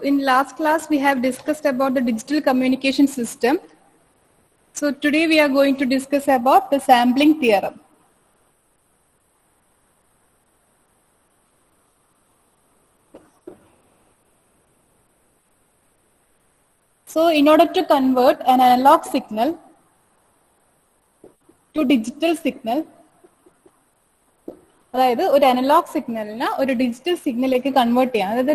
in last class, we have discussed about the digital communication system. So today we are going to discuss about the sampling theorem. So in order to convert an analog signal to digital signal, അതായത് ഒരു analog സിഗ്നലിനെ ഒരു digital സിഗ്നലിലേക്ക് convert ചെയ്യാം. അതായത്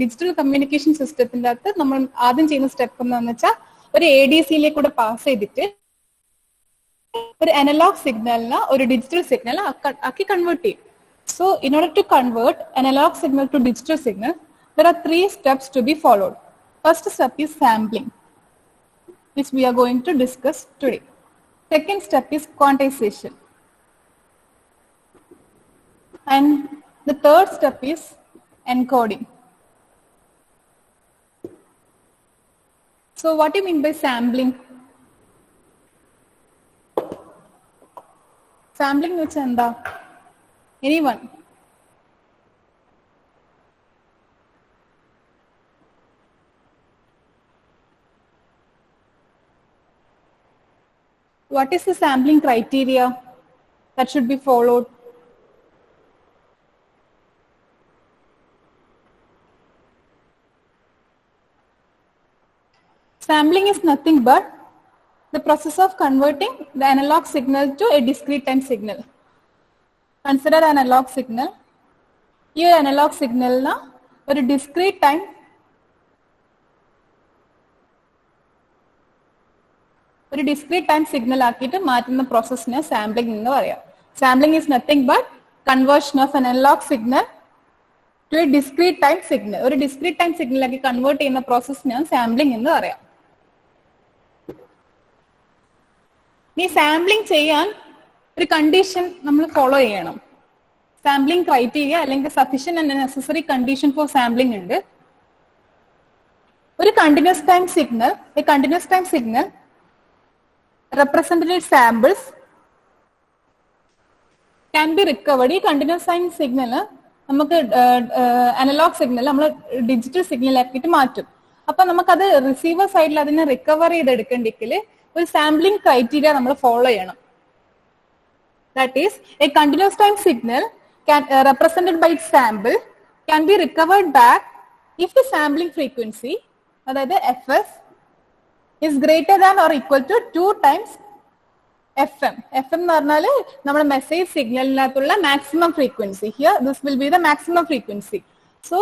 digital communication സിസ്റ്റത്തിന്റെ അകത്ത് നമ്മൾ ആദ്യം ചെയ്യുന്ന സ്റ്റെപ്പ് എന്താണെന്ന് വെച്ചാൽ ഒരു ADC കൂടെ പാസ് ചെയ്തിട്ട് ഒരു അനലോഗ് സിഗ്നലിനെ ഒരു ഡിജിറ്റൽ സിഗ്നൽ ആക്കി കൺവേർട്ട് ചെയ്യും. So in order to convert analog signal to digital signal there are 3 steps to be followed. First step is sampling, which we are going to discuss today. Second step is quantization. And the third step is encoding. So what do you mean by sampling? Sampling means enda? Anyone? What is the sampling criteria that should be followed? Sampling is nothing but the process of converting the analog signal to a discrete time signal. Consider an analog signal. Here analog signal na or a discrete time signal ആക്കിയിട്ട് മാറ്റുന്ന പ്രോസസ്സിനെ sampling എന്ന് പറയാം. Sampling is nothing but conversion of an analog signal to a discrete time signal. ഒരു discrete time signal ആക്കി convert ചെയ്യുന്ന പ്രോസസ്സിനെ sampling എന്ന് പറയാം. ഈ സാമ്പിളിംഗ് ചെയ്യാൻ ഒരു കണ്ടീഷൻ നമ്മൾ ഫോളോ ചെയ്യണം. സാമ്പിളിംഗ് ക്രൈറ്റീരിയ അല്ലെങ്കിൽ sufficient and necessary condition for sampling ഉണ്ട്. ഒരു continuous time signal representative samples can be recovered. ഈ കണ്ടിന്യൂസ് ടൈം സിഗ്നൽ നമുക്ക് അനലോഗ് സിഗ്നൽ നമ്മൾ ഡിജിറ്റൽ സിഗ്നൽ ആക്കിയിട്ട് മാറ്റും. അപ്പൊ നമുക്കത് റിസീവർ സൈഡിൽ അതിനെ റിക്കവർ ചെയ്തെടുക്കണ്ടെങ്കിൽ ഒരു സാമ്പിളിംഗ് ക്രൈറ്റീരിയ നമ്മൾ ഫോളോ ചെയ്യണം. That is A continuous time signal represented by its sample can be recovered back if the sampling frequency, അതായത് fs, is greater than or equal to 2 times fm. fm എന്ന് പറഞ്ഞാൽ നമ്മുടെ message സിഗ്നലിനകത്തുള്ള maximum frequency. Here this will be the maximum frequency. So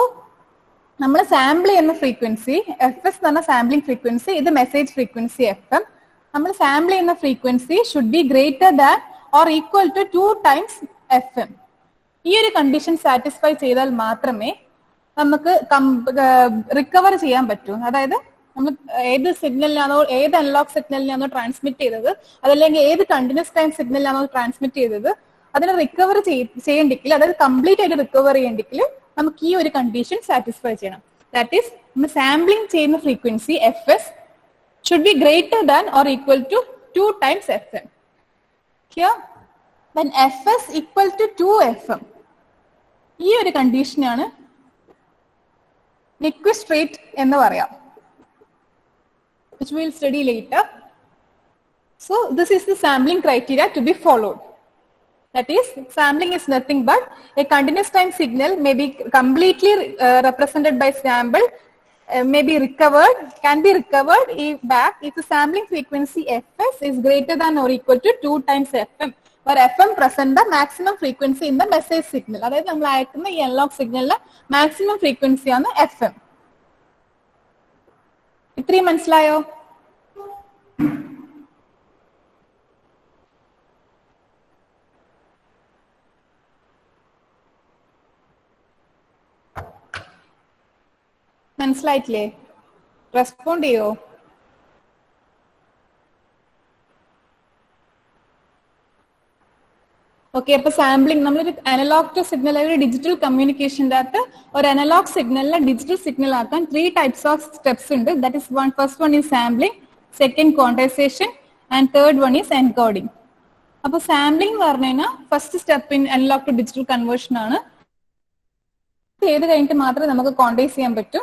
നമ്മൾ sample ചെയ്യുന്ന frequency fs എന്ന് പറഞ്ഞ sampling frequency, ഇത് മെസ്സേജ് ഫ്രീക്വൻസി fm. നമ്മൾ സാമ്പിൾ ചെയ്യുന്ന frequency should be greater than or equal to 2 times fm. ഈ ഒരു കണ്ടീഷൻ സാറ്റിസ്ഫൈ ചെയ്താൽ മാത്രമേ നമുക്ക് റിക്കവർ ചെയ്യാൻ പറ്റൂ. അതായത് നമ്മൾ ഏത് സിഗ്നലിനാണോ, ഏത് അനലോഗ് സിഗ്നലിനാണോ ട്രാൻസ്മിറ്റ് ചെയ്തത്, അതല്ലെങ്കിൽ ഏത് കണ്ടിന്യൂസ് ടൈം സിഗ്നലിനാണോ ട്രാൻസ്മിറ്റ് ചെയ്തത്, അതിനെ റിക്കവർ ചെയ്യണ്ടെങ്കിൽ, അതായത് കംപ്ലീറ്റ് ആയിട്ട് റിക്കവർ ചെയ്യണ്ടെങ്കിൽ നമുക്ക് ഈ ഒരു കണ്ടീഷൻ സാറ്റിസ്ഫൈ ചെയ്യണം. ദാറ്റ് ഈസ് നമ്മൾ സാമ്പിളിംഗ് ചെയ്യുന്ന frequency fs should be greater than or equal to 2 times fm. Here, when fs equal to 2 fm, ഈ ഒരു കണ്ടീഷനാണ് Nyquist rate എന്ന് പറയാം, which we will study later. So this is the sampling criteria to be followed. That is, sampling is nothing but a continuous time signal may be completely represented by sample, may be recovered, can be recovered back if the sampling frequency fs is greater than or equal to 2 times fm, where fm present the maximum frequency in the message signal. അതായത് നമ്മൾ അയക്കുന്ന ഈ analog സിഗ്നലിലെ maximum frequency ആണ് fm. ഇത്രയും മനസ്സിലായോ? മനസ്സിലായിട്ടില്ലേ? Respond ചെയ്യോ? ഓക്കെ, അപ്പൊ സാമ്പിളിംഗ് നമ്മളൊരു അനലോഗ് ടു സിഗ്നൽ, ഒരു ഡിജിറ്റൽ കമ്മ്യൂണിക്കേഷൻ്റെ അകത്ത് ഒരു അനലോഗ് സിഗ്നലിനെ ഡിജിറ്റൽ സിഗ്നൽ ആക്കാൻ 3 types ഓഫ് സ്റ്റെപ്സ് ഉണ്ട്. That is first one is sampling, second quantization and third one is encoding. അപ്പൊ സാമ്പിളിംഗ് എന്ന് പറഞ്ഞു കഴിഞ്ഞാൽ first step in analog to digital conversion ആണ്. ചെയ്ത് കഴിഞ്ഞിട്ട് മാത്രമേ നമുക്ക് ക്വാണ്ടൈസ് ചെയ്യാൻ പറ്റൂ.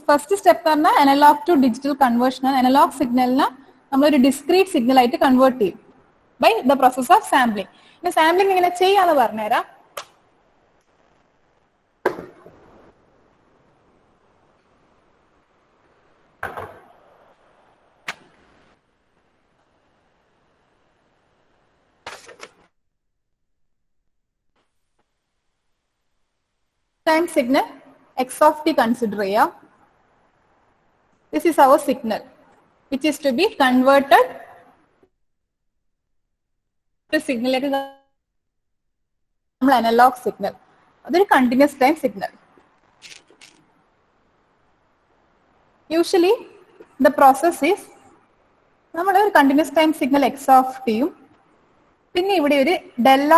ഫസ്റ്റ് സ്റ്റെപ്പ് പറഞ്ഞാൽ അനലോഗ് ടു ഡിജിറ്റൽ കൺവേർഷൻ ആണ്. അനലോഗ് സിഗ്നലിനെ നമ്മളൊരു ഡിസ്ക്രീറ്റ് സിഗ്നൽ ആയിട്ട് കൺവേർട്ട് ചെയ്യും by the process of sampling. ഇനി സാമ്പിളിംഗ് എങ്ങനെ ചെയ്യാന്ന് പറഞ്ഞുതരാം. Time signal x of t consider ചെയ്യാം. This is our signal which is to be converted to signal like analog signal. അതൊരു continuous time signal. Usually the process is നമ്മൾ ഒരു continuous time signal x of t യും പിന്നെ ഇവിടെ ഒരു del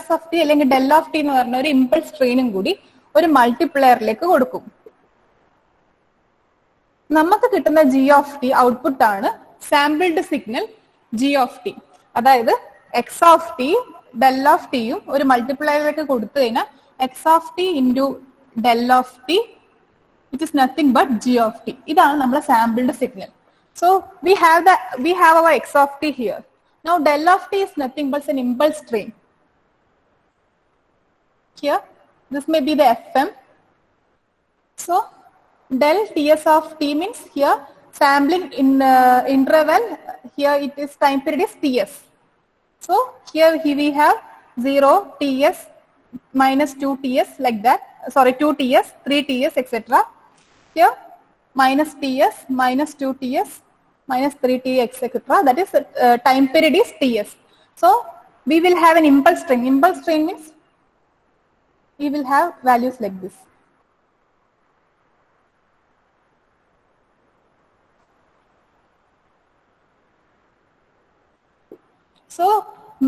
of t അല്ലെങ്കിൽ del of t എന്ന് പറഞ്ഞ ഒരു ഇമ്പൾസ് ട്രെയിനും കൂടി ഒരു മൾട്ടിപ്ലയറിലേക്ക് കൊടുക്കും. നമുക്ക് കിട്ടുന്ന g of t ഔട്ട്പുട്ട് ആണ് sampled signal g of t. അതായത് x of t del of t യും ഒരു മൾട്ടിപ്ലയറിലേക്ക് കൊടുത്തു കഴിഞ്ഞാൽ x of t into del of t which is nothing but g of t. ഇതാണ് നമ്മുടെ sampled signal. So we have our x of t here. Now del of t is nothing but an impulse train. Here this may be the fm. So del ts of t means here sampling in interval, here it is time period is ts. So here we have 0 ts minus 2 ts like that, sorry 2 ts 3 ts etc. Here minus ts minus 2 ts minus 3 t etc. That is time period is ts. So we will have an impulse train. Impulse train means we will have values like this. So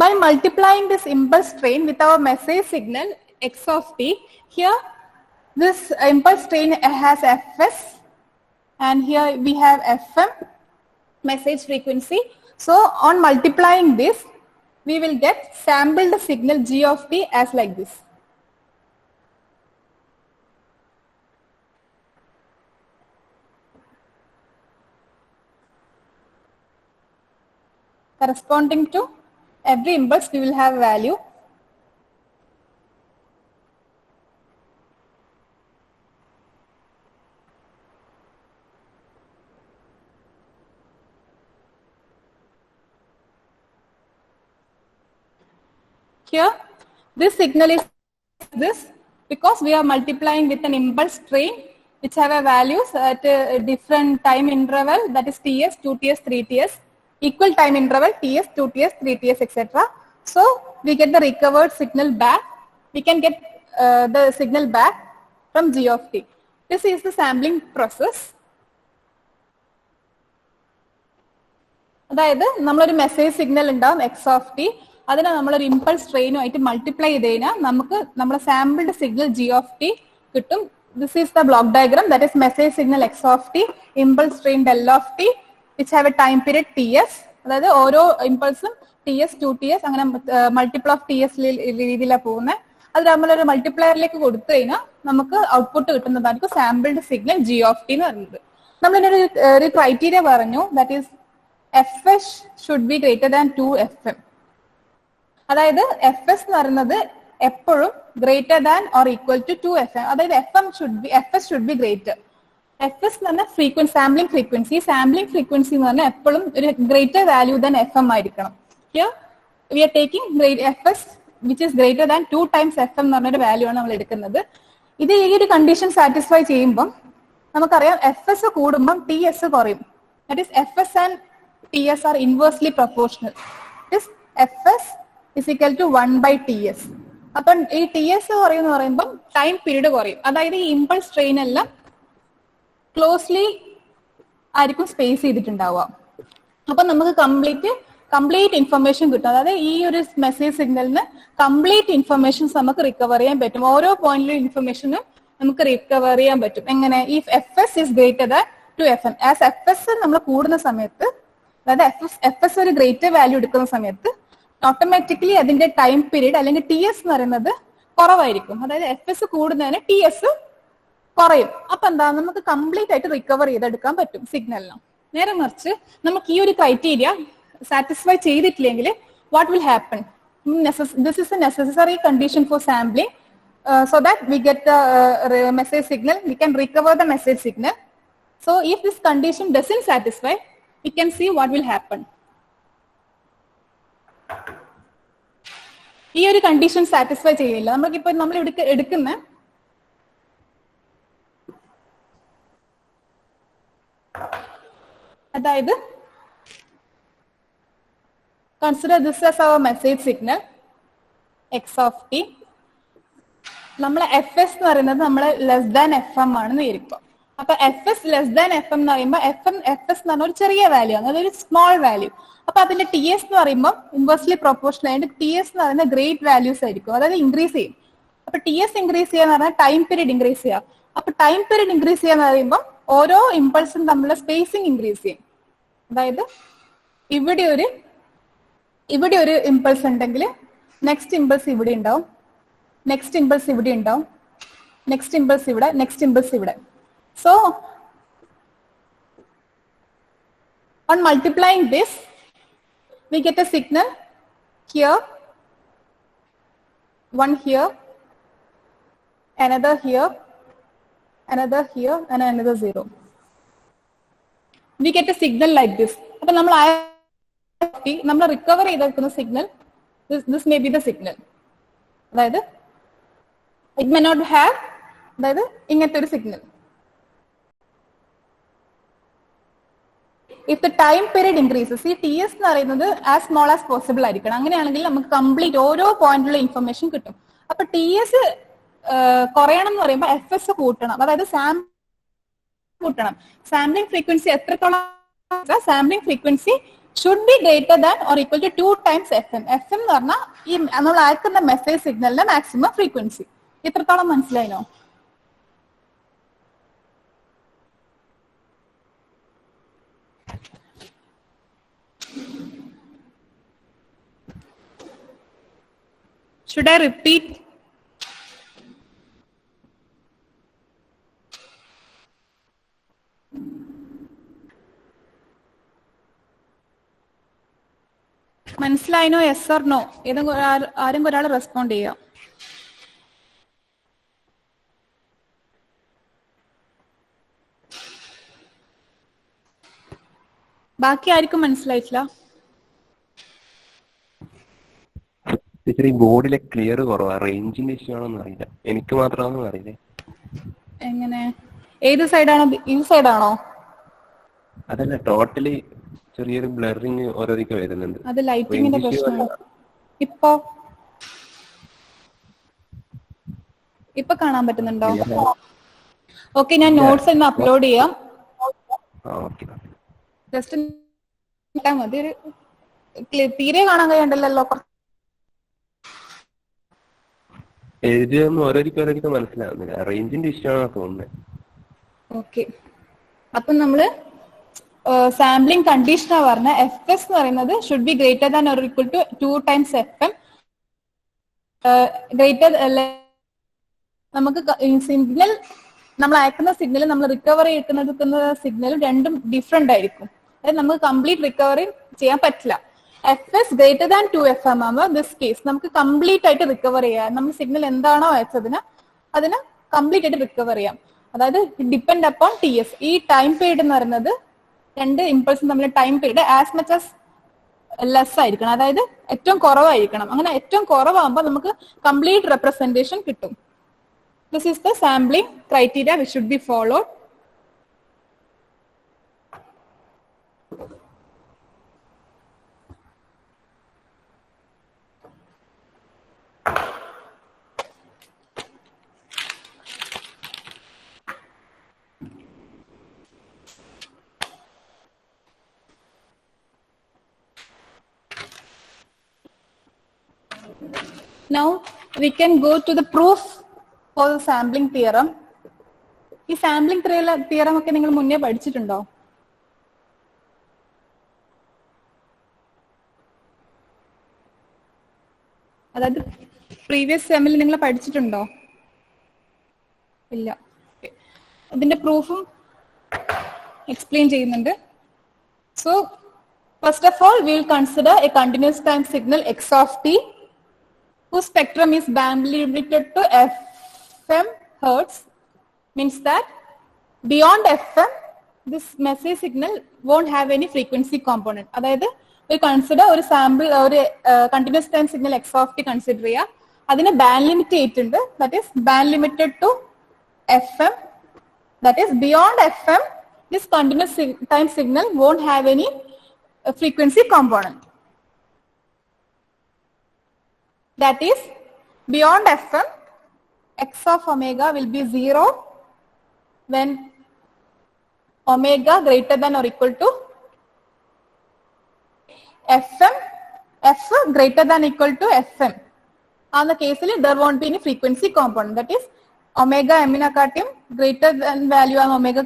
by multiplying this impulse train with our message signal x of t, here this impulse train has fs and here we have fm, message frequency. So on multiplying this we will get sampled signal g of t as like this. Corresponding to every impulse we will have value. Here this signal is this because we are multiplying with an impulse train which have a values at a different time interval, that is ts, 2ts, 3ts, equal time interval ts, 2ts, 3ts etc. So we get the recovered signal back. We can get the signal back from g of t. This is the sampling process. അതായത് നമ്മളൊരു message signal ഉണ്ടാവും x of t, അതിനെ നമ്മളൊരു impulse ട്രെയിനുമായിട്ട് multiply ചെയ്ത് കഴിഞ്ഞാൽ നമുക്ക് നമ്മുടെ sampled signal g of t കിട്ടും. This is the block diagram, that is message signal x of t, impulse train del of t which have a time period ts. അതായത് ഓരോ ഇമ്പൾസും ts, 2ts അങ്ങനെ multiple of ts രീതിയിലാണ് പോകുന്നത്. അത് നമ്മളൊരു മൾട്ടിപ്ലയറിലേക്ക് കൊടുത്തു കഴിഞ്ഞാൽ നമുക്ക് ഔട്ട്പുട്ട് കിട്ടുന്നതായിരിക്കും sampled signal g of t എന്ന് പറയുന്നത്. നമ്മളിതിനൊരു ഒരു ക്രൈറ്റീരിയ പറഞ്ഞു, that is fs should be greater than 2fm. അതായത് fs എന്ന് പറയുന്നത് എപ്പോഴും greater than or equal to 2fm. അതായത് fs should be greater. fs എന്ന് പറഞ്ഞാൽ frequency, sampling frequency. Sampling frequency എന്ന് പറഞ്ഞാൽ എപ്പോഴും ഒരു ഗ്രേറ്റർ വാല്യൂ ദാൻ fm ആയിരിക്കണം. Here we are taking fs which is greater than 2 times fm എന്ന് പറഞ്ഞൊരു വാല്യൂ ആണ് നമ്മൾ എടുക്കുന്നത്. ഇത് ഈ ഒരു കണ്ടീഷൻ സാറ്റിസ്ഫൈ ചെയ്യുമ്പോൾ നമുക്കറിയാം fs കൂടുമ്പം ts കുറയും. That is fs and ts are inversely proportional. This fs is equal to 1 by ts. അപ്പം ഈ ts കുറയും എന്ന് പറയുമ്പോൾ ടൈം പീരീഡ് കുറയും. അതായത് ഈ ഇമ്പൾസ് ട്രെയിൻ എല്ലാം ക്ലോസ്ലി ആയിരിക്കും സ്പേസ് ചെയ്തിട്ടുണ്ടാവുക. അപ്പൊ നമുക്ക് കംപ്ലീറ്റ് ഇൻഫർമേഷൻ കിട്ടും. അതായത് ഈ ഒരു മെസ്സേജ് സിഗ്നലിന് കംപ്ലീറ്റ് ഇൻഫർമേഷൻസ് നമുക്ക് റിക്കവർ ചെയ്യാൻ പറ്റും. ഓരോ പോയിന്റിലും ഇൻഫർമേഷനും നമുക്ക് റിക്കവർ ചെയ്യാൻ പറ്റും. എങ്ങനെ? ഈ fs is greater than 2fm. As fs നമ്മൾ കൂടുന്ന സമയത്ത്, അതായത് fs ഒരു ഗ്രേറ്റർ വാല്യൂ എടുക്കുന്ന സമയത്ത് ഓട്ടോമാറ്റിക്കലി അതിന്റെ ടൈം പീരീഡ് അല്ലെങ്കിൽ ts എന്ന് പറയുന്നത് കുറവായിരിക്കും. അതായത് fs കൂടുന്നതിന് ts കുറയും. അപ്പൊ എന്താ, നമുക്ക് കംപ്ലീറ്റ് ആയിട്ട് റിക്കവർ ചെയ്തെടുക്കാൻ പറ്റും സിഗ്നലിന്. നേരെ മറിച്ച് നമുക്ക് ഈ ഒരു ക്രൈറ്റീരിയ സാറ്റിസ്ഫൈ ചെയ്തിട്ടില്ലെങ്കിൽ what will happen? This is A necessary condition for sampling so that we get the message signal, we can recover the message signal. So if this condition doesn't satisfy, we can see what will happen. ഈ ഒരു condition satisfy ചെയ്യില്ല. നമുക്കിപ്പോ നമ്മൾ എടുക്കുന്ന അതായത് consider this as our message signal x of t. നമ്മൾ F S എന്ന് പറയുന്നത് നമ്മൾ ലെസ് ദാൻ എഫ് എം ആണെന്ന് ഇരിക്കും. അപ്പൊ F S less than F M എന്ന് പറയുമ്പോൾ എഫ് എസ് എന്ന് പറഞ്ഞ ഒരു ചെറിയ വാല്യൂ ആണ്, അതൊരു സ്മോൾ വാല്യൂ. അപ്പൊ അതിന്റെ ടി എസ് എന്ന് പറയുമ്പോൾ ഇൻവേഴ്സ്ലി പ്രൊപ്പോർഷണൽ ആയിട്ട് ടി എസ് എന്ന് പറയുന്ന ഗ്രേറ്റ് വാല്യൂസ് ആയിരിക്കും, അതായത് ഇൻക്രീസ് ചെയ്യും. അപ്പൊ ടി എസ് ഇൻക്രീസ് ചെയ്യാന്ന് പറഞ്ഞാൽ ടൈം പീരീഡ് ഇൻക്രീസ് ചെയ്യാം. അപ്പൊ ടൈം പീരീഡ് ഇൻക്രീസ് ചെയ്യാന്ന് പറയുമ്പോൾ ഓരോ ഇമ്പൾസും തമ്മിലുള്ള സ്പേസിങ് ഇൻക്രീസ് ചെയ്യും. അതായത് ഇവിടെ ഒരു ഇമ്പൾസ് ഉണ്ടെങ്കിൽ നെക്സ്റ്റ് ഇമ്പൾസ് ഇവിടെ ഉണ്ടാവും, നെക്സ്റ്റ് ഇമ്പൾസ് ഇവിടെ ഉണ്ടാവും, നെക്സ്റ്റ് ഇമ്പൾസ് ഇവിടെ, നെക്സ്റ്റ് ഇമ്പൾസ് ഇവിടെ. So on multiplying this we get a signal here, one here, another here, another here, and another 0. We get a signal like this. അപ്പൊ നമ്മൾ recover ചെയ്തെടുക്കുന്ന signal this may be the signal. അതായത് it may not have, അതായത് ഇങ്ങനത്തെ ഒരു signal. if the time period increases, ഈ T S എന്ന് പറയുന്നത് ആസ് സ്മോൾ ആസ് പോസിബിൾ ആയിരിക്കണം. അങ്ങനെയാണെങ്കിൽ നമുക്ക് കംപ്ലീറ്റ് ഓരോ പോയിന്റിലുള്ള ഇൻഫർമേഷൻ കിട്ടും. അപ്പൊ ടി എസ് കുറയണം എന്ന് പറയുമ്പോൾ എഫ് എസ് കൂട്ടണം, അതായത് കൂട്ടണം. സാമ്പിളിംഗ് ഫ്രീക്വൻസി എത്രത്തോളം? Sampling frequency should be greater than or equal to 2 times FM. FM എന്ന് പറഞ്ഞാൽ ഈ നമ്മൾ അയക്കുന്ന മെസ്സേജ് സിഗ്നലിന്റെ മാക്സിമം ഫ്രീക്വൻസി. എത്രത്തോളം മനസ്സിലായിനോ? Should I repeat? മനസ്സിലായിനോ? Yes or no? ആരും ഒരാൾ റെസ്പോണ്ട് ചെയ്യാം. ബാക്കി ആർക്കും മനസ്സിലായിട്ടില്ല? ബോർഡിലെ ക്ലിയർ കുറവാ, റേഞ്ചിന്റെ ഇഷ്യൂ ആണോന്ന് അറിയില്ല, എനിക്ക് മാത്രമാണെന്ന് അറിയില്ലേ. എങ്ങനെ? ഏത് സൈഡാണോ? ഈ സൈഡാണോ? അതല്ല, ടോട്ടലി ചെറിയൊരു ബ്ലറിങ് ഓരോരിക്ക വരുന്നുണ്ട്. അത് ലൈറ്റിങ്ങിന്റെ പ്രശ്നമാണ്. ഇപ്പൊ കാണാൻ പറ്റുന്നുണ്ടോ? ഓക്കെ, ഞാൻ നോട്ട്സ് ഒന്ന് അപ്ലോഡ് ചെയ്യാം. ജസ്റ്റ് മതി. തീരെ കാണാൻ കഴിയണ്ടല്ലോ. എഴുതിയൊന്നും ഓരോരിക്ക മനസ്സിലാവുന്നില്ല, റേഞ്ചിന്റെ ഇഷ്യൂ ആണെന്ന് തോന്നുന്നത്. ഓക്കെ, അപ്പൊ നമ്മള് സാമ്പിളിംഗ് കണ്ടീഷനാ പറഞ്ഞ എഫ് എസ് എന്ന് പറയുന്നത് should be greater than or equal to 2 times F M. Greater നമുക്ക് സിഗ്നൽ നമ്മൾ അയക്കുന്ന സിഗ്നൽ നമ്മൾ റിക്കവർ ചെയ്തെടുക്കുന്ന സിഗ്നൽ രണ്ടും ഡിഫറെന്റ് ആയിരിക്കും. അതായത് നമുക്ക് കംപ്ലീറ്റ് റിക്കവറി ചെയ്യാൻ പറ്റില്ല. F S greater than 2 FM ആകുമ്പോൾ ദിസ് കേസ് നമുക്ക് കംപ്ലീറ്റ് ആയിട്ട് റിക്കവർ ചെയ്യാം. നമ്മൾ സിഗ്നൽ എന്താണോ അയച്ചതിന് അതിന് കംപ്ലീറ്റ് ആയിട്ട് റിക്കവർ ചെയ്യാം. അതായത് ഡിപ്പെൻഡ് അപ്പോൺ ടി എസ്. ഈ ടൈം പീരീഡ് എന്ന് പറയുന്നത് രണ്ട് ഇമ്പൾസും തമ്മിൽ time period as much as less ആയിരിക്കണം, അതായത് ഏറ്റവും കുറവായിരിക്കണം. അങ്ങനെ ഏറ്റവും കുറവാകുമ്പോൾ നമുക്ക് കംപ്ലീറ്റ് റെപ്രസെന്റേഷൻ കിട്ടും. This is the sampling criteria which should be followed. Now we can go to the proof for the sampling theorem. ഈ സാമ്പിളിംഗ് തിയറം ഒക്കെ നിങ്ങൾ മുന്നേ പഠിച്ചിട്ടുണ്ടോ? അതായത് പ്രീവിയസ് സെമിൽ നിങ്ങൾ പഠിച്ചിട്ടുണ്ടോ? ഇല്ല. ഇതിന്റെ പ്രൂഫും എക്സ്പ്ലെയിൻ ചെയ്യുന്നുണ്ട്. So first of all we will consider A continuous time signal X of T whose spectrum is band limited to FM hertz, means that beyond FM this message signal won't have any frequency component. അതായത് we consider ഒരു sample ഒരു continuous time signal X of T consider ചെയ്യുക. അതിന് band limit ചെയ്തിട്ടുണ്ട്. That is band limited to FM. That is beyond FM this continuous time signal won't have any frequency component. That is, beyond FM, x of omega will be 0 when omega greater than or equal to FM, f greater than or equal to FM. On the case, there won't be any frequency component. That is, omega m greater than value of omega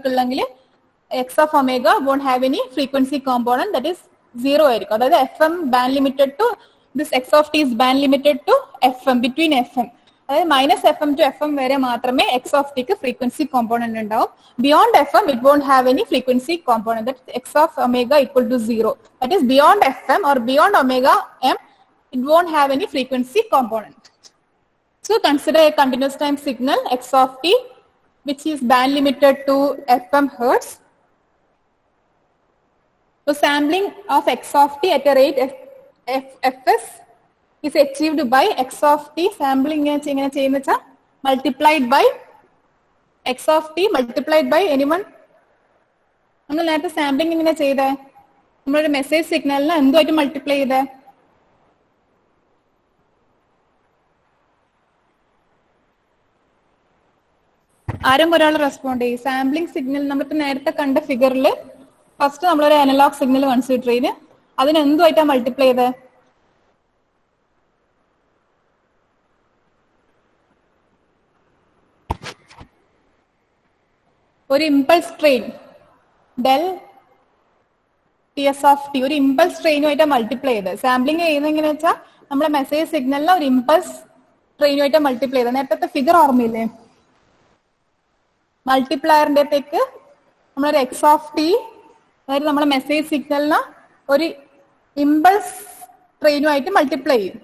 x of omega won't have any frequency component. That is 0. That is, FM band limited to this x of t is band limited to FM, between FM. അതായത് minus FM to FM വരെ മാത്രമേ x of t ക്ക് frequency component ഉണ്ടാവും. Beyond FM it won't have any frequency component. That x of omega equal to 0. That is beyond FM or beyond omega m it won't have any frequency component. So consider a continuous time signal x of t which is band limited to FM hertz. So sampling of x of t at a rate fs is achieved by x of t sampling multiplied by x of t multiplied by anyone. നമ്മൾ നേരത്തെ sampling എങ്ങനെ ചെയ്തേ? നമ്മളൊരു message സിഗ്നലിന് എന്തുമായിട്ട് multiply ചെയ്തേ? ആരും ഒരാൾ respond ചെയ്യും. Sampling signal നമ്മളിപ്പോ നേരത്തെ കണ്ട ഫിഗറിൽ ഫസ്റ്റ് നമ്മളൊരു അനലോഗ് സിഗ്നൽ കൺസിഡർ ചെയ്ത് അതിന് എന്തുമായിട്ടാ മൾട്ടിപ്ലൈ ചെയ്തേ? ഒരു impulse train del T S of T ഒരു ഇമ്പൾസ് ട്രെയിനുമായിട്ട് മൾട്ടിപ്ലൈ ചെയ്ത് സാമ്പിളിംഗ് ചെയ്യുന്നത് എങ്ങനെയാ വെച്ചാൽ നമ്മളെ മെസ്സേജ് സിഗ്നലിനെ ഒരു ഇമ്പൾസ് ട്രെയിനുമായിട്ട് മൾട്ടിപ്ലൈ ചെയ്ത് നേരത്തെ ഫിഗർ ഓർമ്മയില്ലേ? മൾട്ടിപ്ലയറിന്റെ അകത്തേക്ക് നമ്മളൊരു എക്സ് ഓഫ് ടി അതായത് നമ്മളെ മെസ്സേജ് സിഗ്നലിനെ ഒരു ഇമ്പൾസ് ട്രെയിനുമായിട്ട് മൾട്ടിപ്ലൈ ചെയ്യും.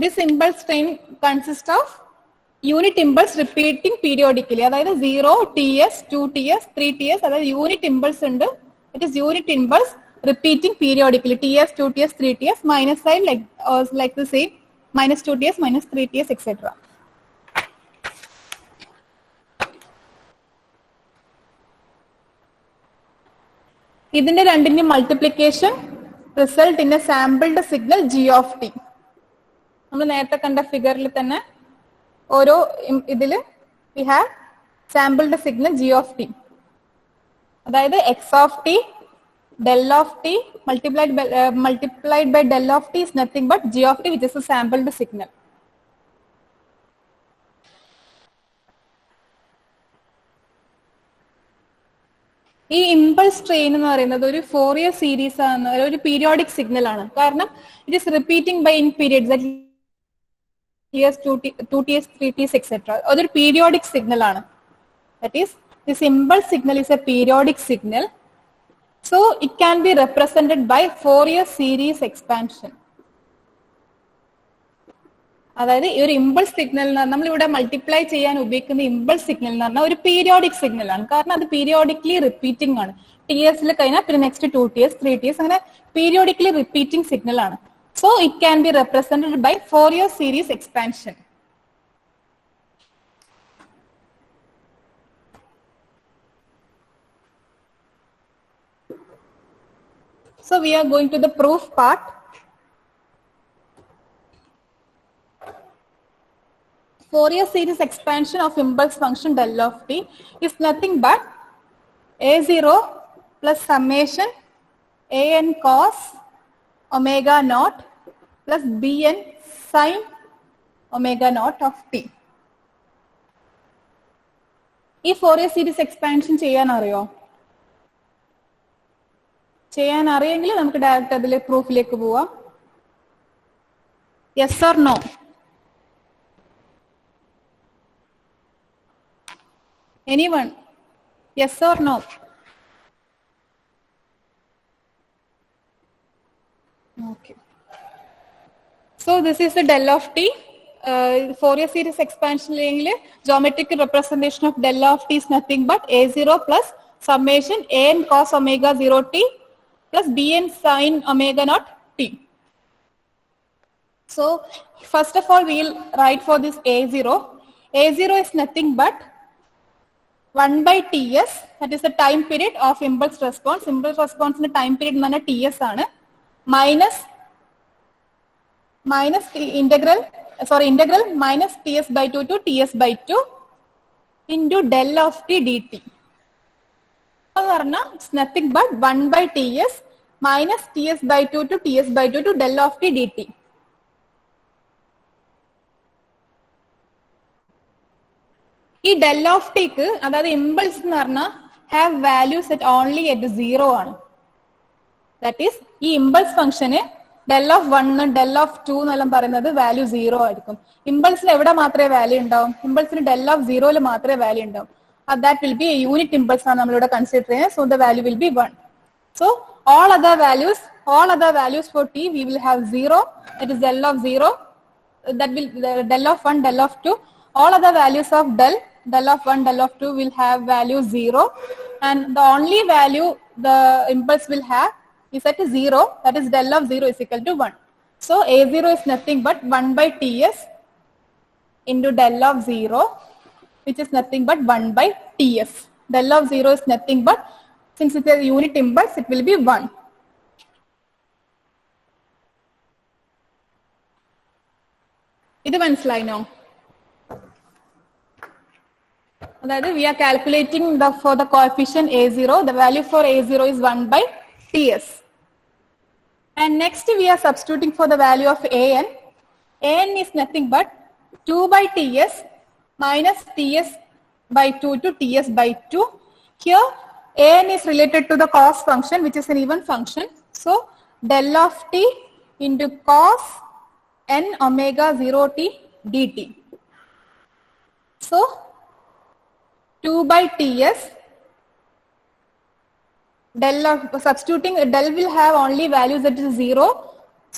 This impulse train consists of unit impulse repeating periodically. അതായത് 0, TS, 2TS, 3TS അതായത് യൂണിറ്റ് ഇമ്പൾസ് ഉണ്ട്. It is unit impulse repeating periodically. TS, 2TS, 3TS, minus sign like the same, minus 2TS, minus 3TS, etc. ഇതിന്റെ രണ്ടിന്റെ multiplication result in A sampled signal G of t. നമ്മൾ നേരത്തെ കണ്ട ഫിഗറിൽ തന്നെ ഓരോ ഇതിൽ we have sampled signal G of t. അതായത് X of T del of t multiplied by del of t is nothing but G of t which is a sampled signal. ഈ impulse train എന്ന് പറയുന്നത് ഒരു Fourier series ആണ്, ഒരു periodic signal ആണ്. കാരണം it is repeating by in periods TS, 2TS, 3TS, etc. അതൊരു periodic signal ആണ്. That is, this impulse signal is a periodic signal. So it can be represented by Fourier series expansion. അതായത് ഈ ഒരു impulse signal നമ്മളിവിടെ multiply ചെയ്യാൻ ഉപയോഗിക്കുന്ന impulse signal എന്ന് പറഞ്ഞാൽ ഒരു പീരിയോഡിക് സിഗ്നൽ ആണ്. കാരണം അത് പീരിയോഡിക്കലി റിപ്പീറ്റിംഗ് ആണ്. TS കഴിഞ്ഞാൽ പിന്നെ നെക്സ്റ്റ് 2TS, 3TS അങ്ങനെ പീരിയോഡിക്കലി റിപ്പീറ്റിംഗ് സിഗ്നൽ ആണ്. So it can be represented by Fourier series expansion. So we are going to the proof part. Fourier series expansion of impulse function del of t is nothing but a0 plus summation an cos omega naught plus bn sin omega naught of t. ഈ Fourier series expansion ചെയ്യാൻ അറിയോ? ചെയ്യാൻ അറിയെങ്കിൽ നമുക്ക് direct അതിലെ പ്രൂഫിലേക്ക് പോവാം. Yes or no? Anyone? Yes or no? Okay. So this is the del of t. Fourier series expansion geometric representation of del of t is nothing but a0 plus summation a n cos omega 0 t plus b n sin omega naught t. So first of all, we'll write for this a0. A0 is nothing but 1 by ts, that is the time period of impulse response. Impulse response in the time period ts ആണ്, minus integral minus ts by 2 to ts by 2 into del of t dt. It's nothing but 1 by ts minus ts by 2 to ts by 2 to del of t dt. ഈ del of t ക്ക് അതായത് impulse എന്ന് പറഞ്ഞാൽ have values at only at 0 ആണ്. That is ഈ impulse ഫംഗ്ഷന് del of 1 del of 2 എന്നെല്ലാം പറയുന്നത് വാല്യൂ 0 ആയിരിക്കും. ഇമ്പൾസിന് എവിടെ മാത്രമേ വാല്യൂ ഉണ്ടാവും? ഇമ്പൾസിന് del of 0 മാത്രമേ വാല്യൂ ഉണ്ടാവും. That will be a unit impulse ആണ് നമ്മളിവിടെ കൺസിഡർ ചെയ്യുന്നത്. So the value will be 1. So all other values for t we will have 0. That is del of 0. That will del of 1, del of 2. All other values of del of 1, del of 2 will have value 0, and the only value the impulse will have is at 0, that is del of 0 is equal to 1. So a0 is nothing but 1 by ts into del of 0, which is nothing but 1 by ts. Del of 0 is nothing but, since it's a unit impulse, it will be 1. ഇത് മനസ്സിലായിനോ? അതായത് we are calculating for the coefficient a0, the value for a0 is 1 by ts. And next we are substituting for the value of an. An is nothing but 2 by ts minus ts by 2 to ts by 2. Here an is related to the cos function, which is an even function. So del of t into cos n omega 0 t dt. So 2 by ts, del of substituting del will have only values that is 0.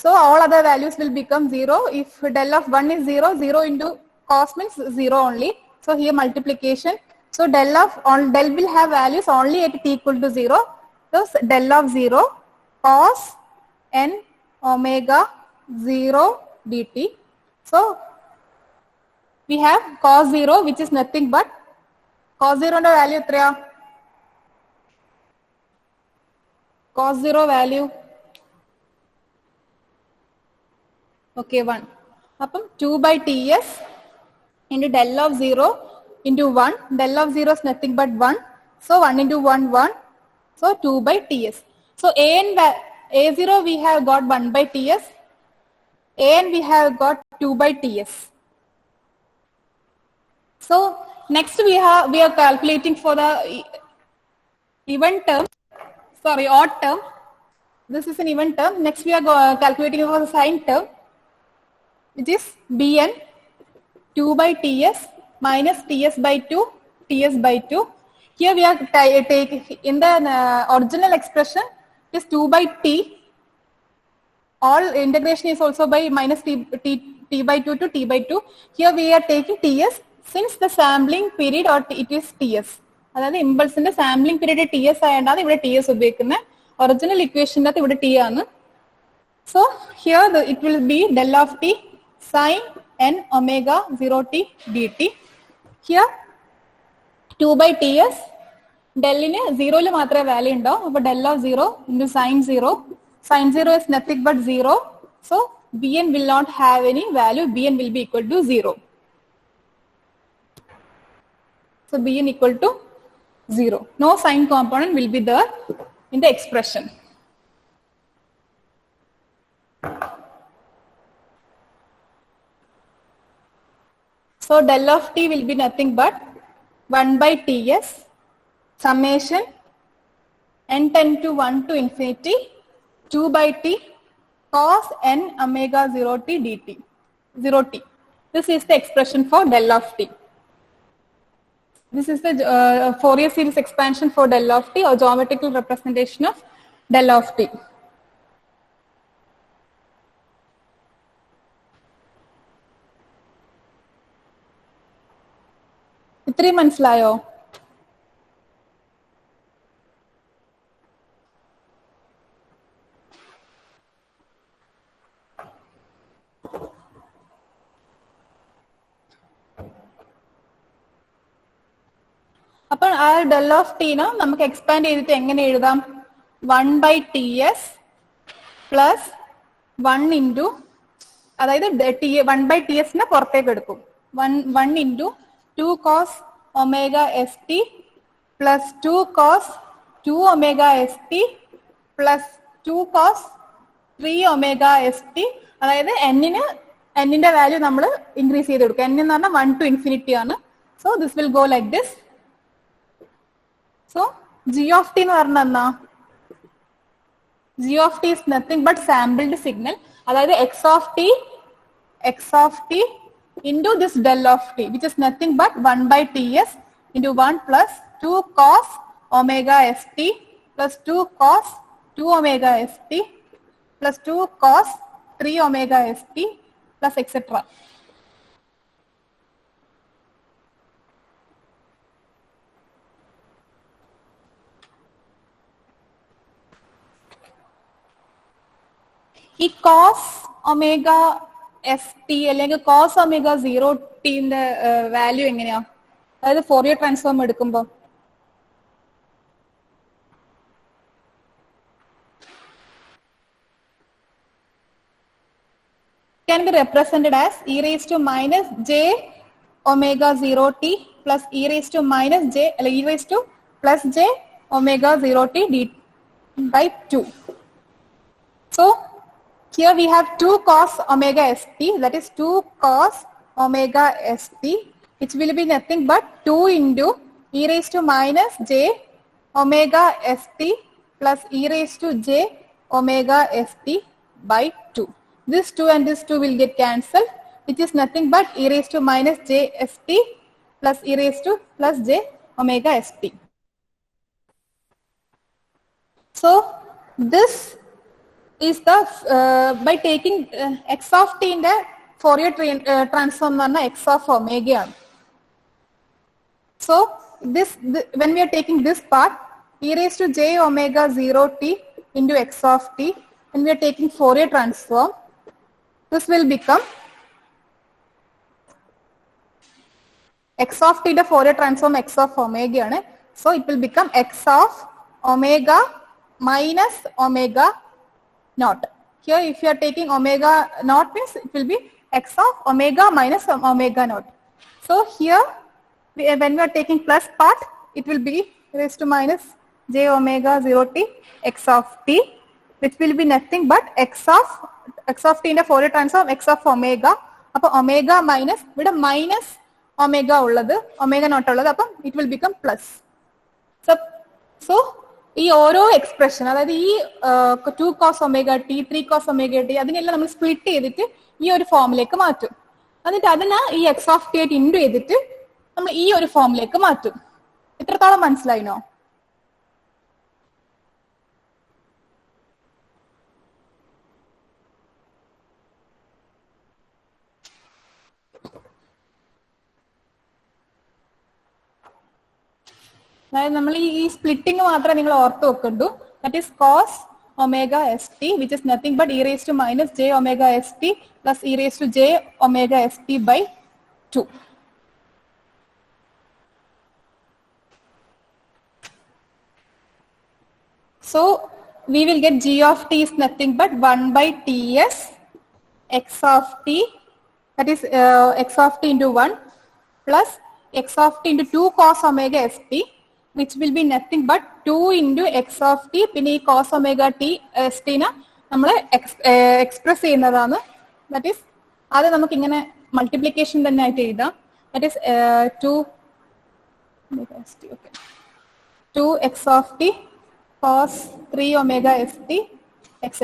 So all other values will become 0. If del of 1 is 0, 0 into cos means 0 only. So here multiplication. So del will have values only at t equal to 0. So del of 0 cos n omega 0 dt. So we have cos 0, which is nothing but cos 0 ന്റെ value എത്രയാ? cos 0 value okay 1. അപ്പം 2 by ts into del of 0 into 1. Del of 0 is nothing but 1. So 1 into 1 1. So 2 by ts. So a0 we have got 1 by ts. And we have got 2 by ts. So next we are calculating for the even term, sorry, odd term. This is an even term. Next we are calculating for the sine term, which is bn 2 by ts minus ts by 2 ts by 2. Here we are taking in the original expression is 2 by t. All integration is also by minus t by 2 to t by 2. Here we are taking ts since the sampling period or it is ts. അതായത് ഇമ്പൾസിന്റെ sampling period T S ആയതാണ് ഇവിടെ T S ഉപയോഗിക്കുന്നത്. Original ഇക്വേഷൻ്റെ അകത്ത് ഇവിടെ T ആണ്. So here it will be del of T sine N omega 0 T D T. Here 2 by ts, ഡെല്ലിന് 0 മാത്രമേ വാല്യൂ ഉണ്ടാവും. അപ്പോൾ del of 0 into sine 0. Sin 0 is nothing but 0. So bn will not have any value. Bn will be equal to 0. So bn equal to 0. No sign component will be there in the expression. So del of t will be nothing but 1 by ts summation n tend to 1 to infinity 2 by t cos n omega 0t dt 0t. This is the expression for del of t. This is the Fourier series expansion for del of t, or geometrical representation of del of t. ഇത്രയും മനസ്സിലായോ? അപ്പോൾ ആ del of ടീനെ നമുക്ക് expand ചെയ്തിട്ട് എങ്ങനെ എഴുതാം? 1/ts plus 1 into, അതായത് 1/ts പുറത്തേക്ക് എടുക്കും. 1 into 2 cos omega st plus 2 cos 2 omega st plus 2 cos 3 omega st. അതായത് എന്നിന്റെ വാല്യൂ നമ്മൾ ഇൻക്രീസ് ചെയ്ത് കൊടുക്കുക. n എന്ന് പറഞ്ഞാൽ 1 to infinity ആണ്. So this will go like this. So g of t എന്ന് പറഞ്ഞാൽ എന്നാ? g of t is nothing but sampled signal. അതായത് x of t into this del of t, which is nothing but 1/ts into 1 plus 2 cos omega st plus 2 cos 2 omega st plus 2 cos 3 omega st plus etc. ഈ cos omega S T അല്ലെങ്കിൽ cos omega 0t value എങ്ങനെയാ? അതായത് Fourier transform എടുക്കുമ്പോ can be represented as e raised to minus j omega 0t plus e raised to minus j e raised to plus j omega 0t d by 2. So here we have 2 cos omega st, that is 2 cos omega st, which will be nothing but 2 into e raised to minus j omega st plus e raised to j omega st by 2. This 2 and this 2 will get cancelled, which is nothing but e raised to minus j st plus e raised to plus j omega st. So this is the by taking x of t in the Fourier transform x of omega. So when we are taking this part, e raised to j omega 0t into x of t, when we are taking Fourier transform, this will become x of t the Fourier transform x of omega. So it will become x of omega minus omega naught. Here if you are taking omega naught means it will be x of omega minus omega naught. So here when we are taking plus part, it will be raised to minus j omega 0t x of t, which will be nothing but x of t in the Fourier transform x of omega. Appo omega minus with a minus omega ulladu, omega naught ulladu, appo it will become plus. So ഈ ഓരോ expression, അതായത് ഈ 2 cos omega t 3 cos omega t അതിനെല്ലാം നമ്മൾ split ചെയ്തിട്ട് ഈ ഒരു ഫോമിലേക്ക് മാറ്റും. എന്നിട്ട് അതിനെ ഈ എക്സ് ഓഫ് ടി ആയിട്ട് ഇൻഡു ചെയ്തിട്ട് നമ്മൾ ഈ ഒരു ഫോമിലേക്ക് മാറ്റും. എത്രത്തോളം മനസ്സിലായിനോ? അതായത് നമ്മൾ ഈ സ്പ്ലിറ്റിംഗ് മാത്രമേ നിങ്ങൾ ഓർത്ത് വെക്കണ്ടു. That is cos omega S T, which is nothing but E raise to minus J omega S T plus E raise to J omega S T by 2. So we will get g of t is nothing but 1/ts x of t, that is x of t into 1 plus x of t into 2 cos omega st, which will be nothing but 2 into x of t. പിന്നെ ഈ cos omega t st നെ നമ്മൾ express ചെയ്യുന്നതാണ്. That is അത് നമുക്ക് ഇങ്ങനെ multiplication തന്നെ ആയിട്ട് എഴുതാം. That is 2 x of t cos 3 omega st etc.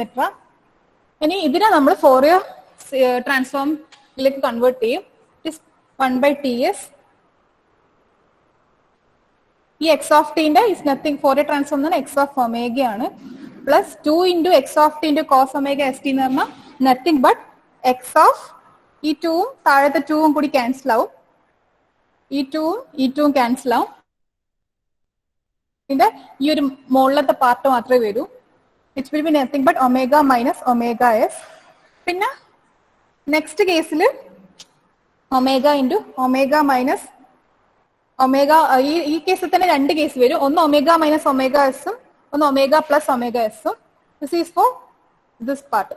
ഇനി ഇതിനെ നമ്മൾ ഫോറിയർ ട്രാൻസ്ഫോമിലേക്ക് കൺവേർട്ട് ചെയ്യും. It is 1/ts. ഈ എക്സ് ഓഫ് ടിന്റെ ഇസ് നത്തിങ്, ഫോറിയർ ട്രാൻസ്ഫോം എന്ന് എക്സ് ഓഫ് ഒമേഗ ആണ്, plus 2 into X of T into cos omega S T എന്ന് പറഞ്ഞാൽ നത്തിങ് ബട്ട് എക്സ് ഓഫ് ഈ 2ഉം താഴത്തെ 2ഉം കൂടി ക്യാൻസൽ ആവും. ഈ 2ഉം ക്യാൻസൽ ആവും. ഇതിന്റെ ഈ ഒരു മുകളിലത്തെ പാർട്ട് മാത്രമേ വരൂ. It will B nothing but omega minus omega S. പിന്നെ നെക്സ്റ്റ് കേസിൽ omega into omega minus omega, ഈ കേസിൽ തന്നെ 2 കേസ് വരും. ഒന്ന് ഒമേഗ മൈനസ് ഒമേഗ എസും ഒന്ന് ഒമേഗ പ്ലസ് ഒമേഗ എസും. This is for this part.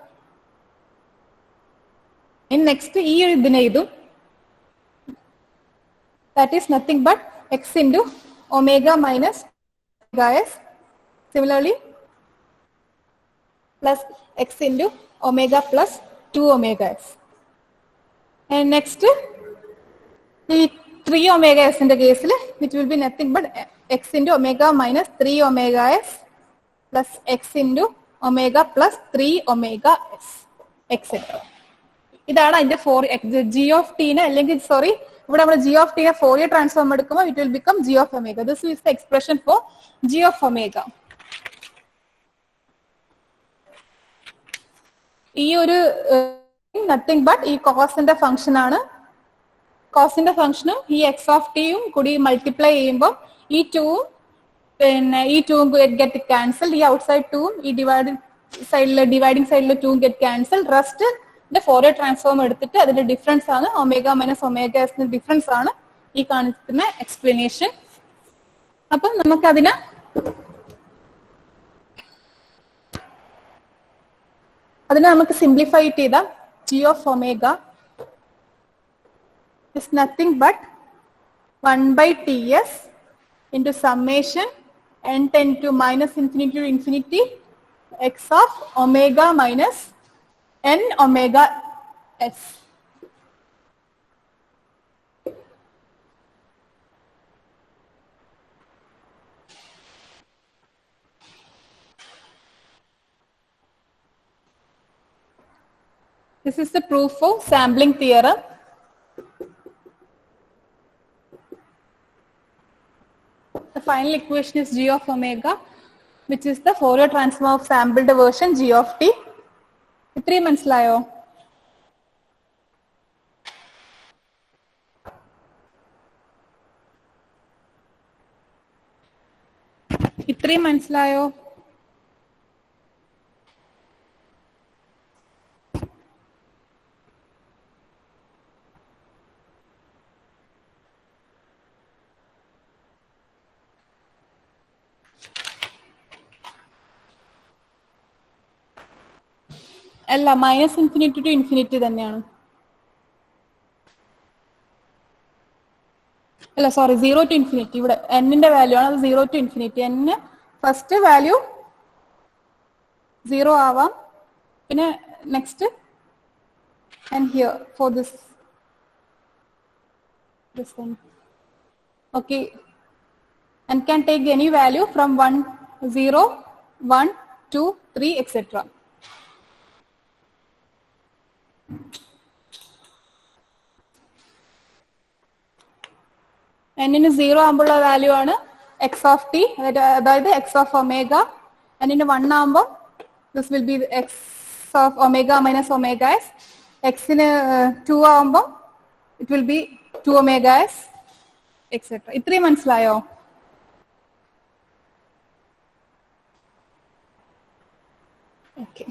ഇനി നെക്സ്റ്റ് ഈ ഇതിനെ ഇതും, that is nothing but X into omega minus omega S. Similarly plus X into omega plus 2 omega S. And next ഈ 3 omega എസിന്റെ കേസിൽ it will B nothing but X into omega minus 3 omega S plus X into omega plus 3 omega S etcetera. ഇതാണ് അതിന്റെ G of ടീനെ, അല്ലെങ്കിൽ sorry ഇവിടെ നമ്മൾ G of ടീനെ Fourier transform എടുക്കുമ്പോൾ it will become G of omega. This is the expression for G of omega. ഈ ഒരു nothing but ഈ കോസിന്റെ function ആണ്. കോസിന്റെ ഫംഗ്ഷനും ഈ എക്സ് ഓഫ് ടിയും കൂടി മൾട്ടിപ്ലൈ ചെയ്യുമ്പോൾ ഈ 2ഉം പിന്നെ ഈ 2ഉം ഗെറ്റ് ക്യാൻസൽ. ഈ ഔട്ട്സൈഡ് 2ഉം ഈ ഡിവൈഡിംഗ് സൈഡിലെ 2ഉം get cancel. Rest Fourier transform എടുത്തിട്ട് അതിന്റെ ഡിഫറൻസ് ആണ് ഒമേഗ മൈനസ് ഒമേഗ എസിന്റെ ഡിഫറൻസ് ആണ് ഈ കാണിക്കുന്ന എക്സ്പ്ലനേഷൻ. അപ്പം നമുക്കതിനെ നമുക്ക് സിംപ്ലിഫൈ ചെയ്താൽ G of omega is nothing but 1/ts into summation n tend to minus infinity to infinity x of omega minus n omega s. This is the proof of sampling theorem. The final equation is g of omega, which is the Fourier transform of sampled version g of t. ഇത്രയും മനസ്സിലായോ? ഇത്രയും മനസ്സിലായോ? അല്ല, minus infinity to infinity തന്നെയാണ്. അല്ല sorry, 0 to infinity. ഇവിടെ എന്നിന്റെ value ആണ്, അത് 0 ടു ഇൻഫിനിറ്റി. എന്നിന് ഫസ്റ്റ് വാല്യൂ 0 ആവാം, പിന്നെ next and here for this one, okay, and can take any value from 1 0 1 2 3 etc. n-ന് 0 ആകുമ്പോഴുള്ള value ആണ് എക്സ് ഓഫ് ടി, അതായത് എക്സ് ഓഫ് ഒമേഗ. n-ന് 1 ആകുമ്പോൾ this will B X of omega minus omega S. എക്സിന് 2 ആകുമ്പോൾ it will B 2 omega S etcetera. ഇത്രയും മനസ്സിലായോ? Okay.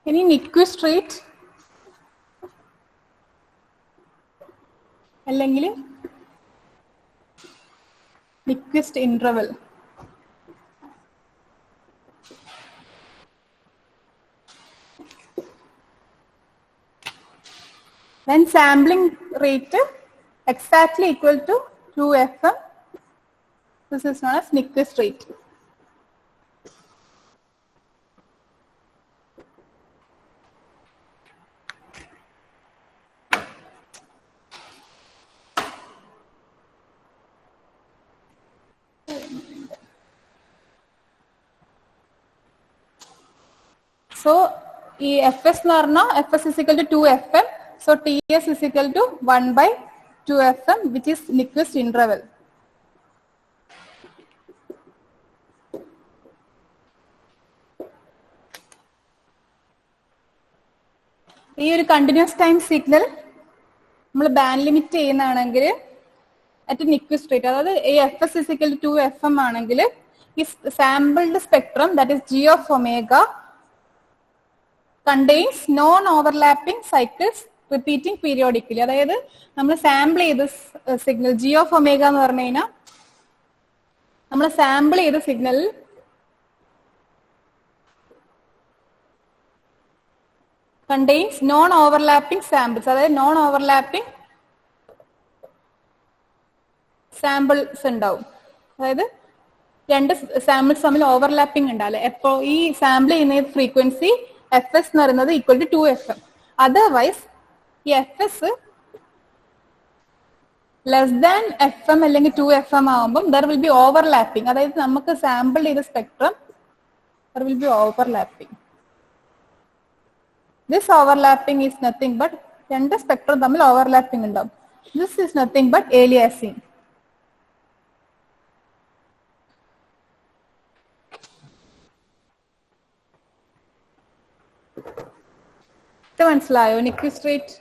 ഇനി നിക്വിസ്റ്റ് rate അല്ലെങ്കിൽ നിക്വിസ്റ്റ് interval. when sampling rate exactly equal to 2fm, this is known as Nyquist rate. So ഈ F S എന്ന് പറഞ്ഞാൽ F S is equal to 2 FM. So T S is equal to 1/2 FM, which is Nyquist interval. ഈ ഒരു continuous time signal നമ്മൾ band limit ചെയ്യുന്നതാണെങ്കിൽ at Nyquist rate, അതായത് ഈ F S is equal to 2 FM ആണെങ്കിൽ ഈ sampled spectrum that is G of omega contains non overlapping cycles repeating periodically. അതായത് നമ്മൾ സാമ്പിൾ ചെയ്ത സിഗ്നൽ ജി ഓഫ് ഒമേഗ എന്ന് പറഞ്ഞു കഴിഞ്ഞാൽ നമ്മൾ സാമ്പിൾ ചെയ്ത സിഗ്നലിൽ contains non-overlapping samples, അതായത് നോൺ ഓവർലാപ്പിംഗ് സാമ്പിൾസ് ഉണ്ടാവും. അതായത് രണ്ട് സാമ്പിൾസ് തമ്മിൽ ഓവർലാപ്പിംഗ് ഉണ്ടാവില്ല. എപ്പോ ഈ സാമ്പിൾ ചെയ്യുന്ന ഫ്രീക്വൻസി എഫ് എസ് എന്ന് പറയുന്നത് ഈക്വൽ ടു 2 FM. അതർവൈസ് ഈ F S less than FM അല്ലെങ്കിൽ 2 FM ആകുമ്പോൾ ദർ വിൽ ബി ഓവർലാപ്പിംഗ്. അതായത് നമുക്ക് സാമ്പിൾ ചെയ്ത spectrum there will be overlapping. This overlapping is nothing but രണ്ട് സ്പെക്ട്രം തമ്മിൽ ഓവർലാപ്പിംഗ് ഉണ്ടാവും. This is nothing but aliasing. ഇത് മനസ്സിലായോ? നിക്വിസ്റ്റ് റേറ്റ്